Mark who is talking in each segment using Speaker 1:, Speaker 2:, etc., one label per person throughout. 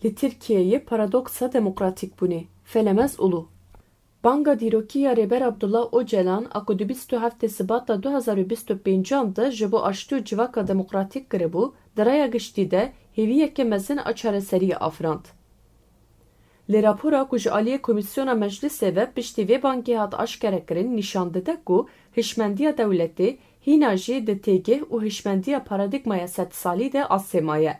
Speaker 1: Li Tirkiye'ye paradoksa demokratik bûnê, felemez ûlû. Banga Dîrokiya Rêber Abdullah Öcalan a ku di 27 Sibata 2025 de ji bo aştî û civaka demokratîk kiribû, di raya giştî de hêviyeke mezin a çareseriyê afirand. Li rapora ku ji aliyê Komîsyona Meclisê ve piştî vê bangê hat aşkerekirin nîşan dide ku hişmendiya dewletê hîna jî di têgih û hişmendiya paradigmaya sedsalî de asêmaye.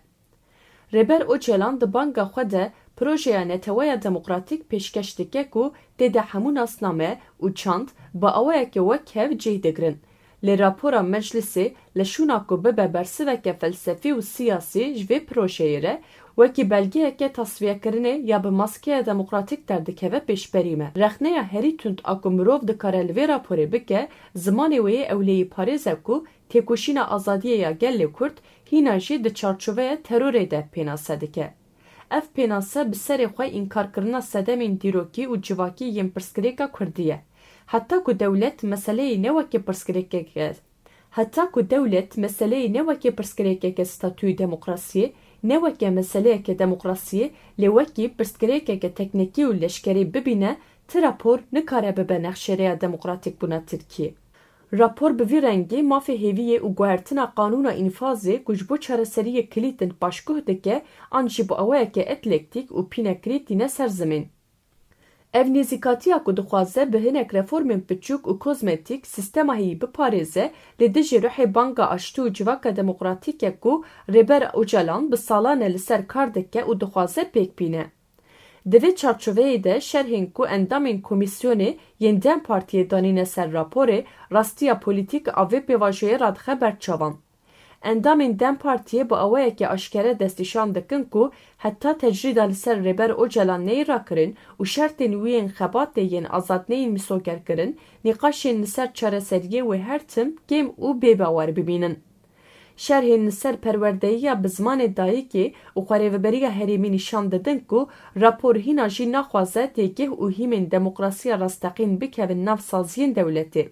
Speaker 1: Rêber Öcalan di banga xwe de projeya Neteweya Demokratîk pêşkeş dike ku tê de hemû nasname û çand bi awayekê wek hev cih digirin. Li rapora Meclisê leşûna ku bibe bersiveke felsefî û siyasî ji vê projeyê re wekî belgeyeke tasfiyekirinê ya bi maskeya demokratîk derdikeve pêşberî me. Rexneya herî tund a ku mirov dikare li vê raporê bike, zimanê wê yê ewleyî parêz e ku têkoşîna azadiyê ya gelê Kurd hîna jî di çarçoveya terorê de pênase dike. Ev pênase bi serê xwe înkarkirina sedemên dîrokî û civakî yên pirsgirêka Kurdî ye. Heta ku dewlet meseleyê ne wekî pirsgirêkeke statûyê demokrasiyê, ne weke meseleyeke demokrasiyê lê wekî pirsgirêkeke teknîkî û leşkerî bibîne, ti rapor nikare bibe nexşereya demokratîk bûna Tirkiye. Rapor bi vî rengî mafê hêviyê û guhertina qanûna înfazê ku ji bo çareseriyê kilîtin paşguh dike, an jî bi awayeke eklektik û pînekirî tîne ser zimên. Ev nêzîkatiya ku dixwaze bi hinek reformên piçûk û kozmetîk sistema heyî biparêze, lê di jî rihê banga aştî û civaka demokratîk ku Rêber Öcalan bi salan e li ser kar dike û dixwaze pêkbîne. Di vê çarçoveyê de şerhên ku endamên komîsyonê yên Dem Partiyê danîne ser raporê, rastiya polîtîk a vê pêvajoyê re dixe berçavan. Endamên Dem Partiyê bi awayekê aşkere destîşan dikin ku heta tecrida li ser Rêber Öcalan neyê rakirin û şertên wî yên xebatê yên azadneyên mîsogerkirin, nîqaşên li ser çareseriyê wê her tim kêm û bêbawer bibînin. Şerhên li ser perwerdeyiya bi zimanê dayîkê û xwarêveberiya herêmî nîşan didin ku rapor hîna jî naxwaze têgih û hîmên demokrasiya rastexîn bikevin nav saziyên dewletê.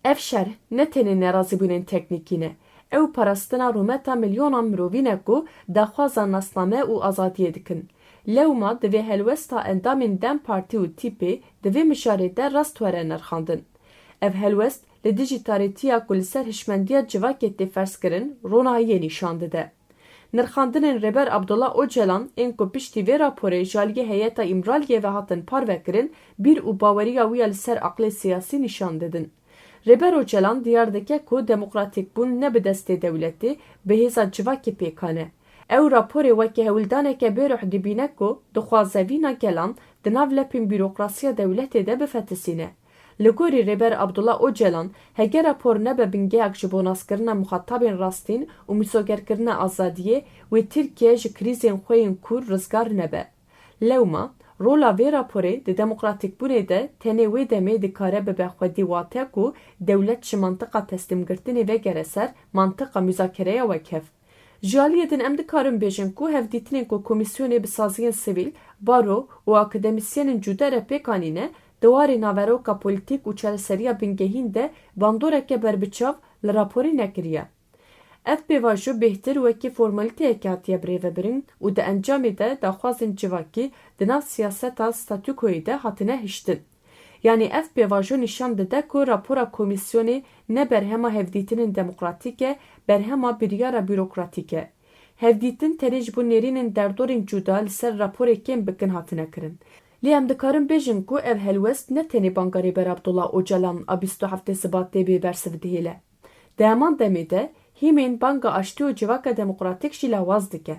Speaker 1: Ev şerh ne tenê nerazîbûnên teknîkî ne, ew parastina rûmeta milyonan mirovîn e ku daxwaza nasname û azadiyê dikin. Lewma di vê helwesta endamên Dem Partî û tîpê di vê mijarê de rast were nirxandin. Ev helwest li dijî tarîtiya ku li ser hişmendiya civakê tê ferskirin, ronahiyê nîşan dide. Nirxandinên Rêber Abdullah Öcalan ên ku piştî vê raporê ji aliyê heyeta îmraliyê ve hatin parvekirin, bîr û baweriya wî ya li ser aqlê siyasî nîşan didin. Rêber Öcalan diyar dike ku demokratîk bûn ne bi destê dewletê, bi hêza civakê pêkane. Ew raporê wekî hewildaneke bêruh dibîne ku dixwaze vîna gelan di nav lepên bîrokrasiya dewletê de bifetisîne. Li gorî Rêber Abdullah Öcalan, hege rapor nebe bingehek ji bo naskirina muxatabên rastîn û mîsogerkirina azadiyê, wê Tirkiye ji krîzên xwe yên kûr rizgar nebe. Lewma, rola vê raporê di demokratîkbûnê de tenê wê demê dikare bibe xwedî wate ku dewlet ji mantıqa teslîmgirtinê vegere ser mantıqa müzakereya wekhev. Ji aliyê din em dikarin bêjin ku hevdîtinên ku komîsyonê bi saziyên sivîl, baro û akademîsyenên cuda re pêkanîne, di warê naveroka polîtîk û çareseriya bingehîn de bandoreke berbiçav li raporê nekiriye. Ev pêvajo bêhtir wekî formalîteyekê hatiye birêvebirin û di encamê de daxwazên civakî di nav siyaseta statûkoyê de hatine hiştin. Yani ev pêvajo nîşan dide ku rapora komîsyonê ne berhema hevdîtinên demokratîk e, berhema biryara bürokratîk e. Hevdîtin tenê ji bo nêrînên derdorên cuda li ser raporê kêm bikin hatine kirin. Lê em dikarin bêjin ku ev helwest ne tenê banga Rêber Abdullah Öcalan a 27 Sibatê bê bersiv dihêle. Di heman demê de hîmên banga aştî û civaka demokratîk jî lawaz dike.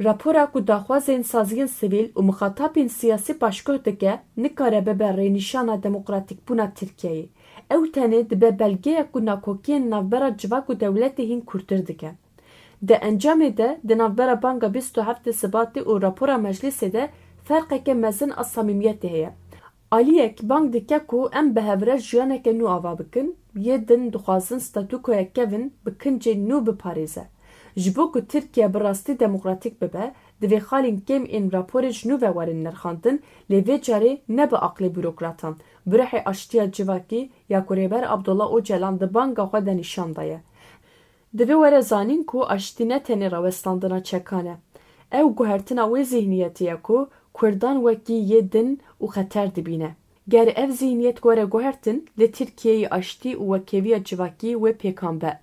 Speaker 1: Rapora ku daxwazên saziyên sivîl û mixatapên siyasî paşguh dike, nikare bibe rênîşana demokratîkbûna Tirkiyeyê. Ew tenê dibe belgeyek ku nakokiyên navbera civak û dewletê hîn kûrtir dike. Di encamê de di navbera banga 27 Sibatê û rapora Meclisê de ferqeke mezin a samîmiyetê heye. Aliyek bang dike ku em bi hevre jiyaneke nû ava bikin, yê din dixwazin statûkoyek kevin bi kincên nû biparêze. Ji bo ku Tirkiye bi rastî demokratîk bibe, divê xalên kêm ên raporê ji nû ve werin nirxandin, lê vê carê ne bi aqlê bürokratan, bi rihê aştiya civakî ya ku Rêber Abdullah Öcalan di banga xwe de nîşan daye. Divê were zanîn ku aştî ne tenê rawestandina çekan e. ew guhertina wê zihniyetiye ku Kurdan wekî yê din û xeter dibîne. Ger ev zihniyet gore guhertin, li Tirkiyeyê aştî û wekeviya civakî wê pêkan be.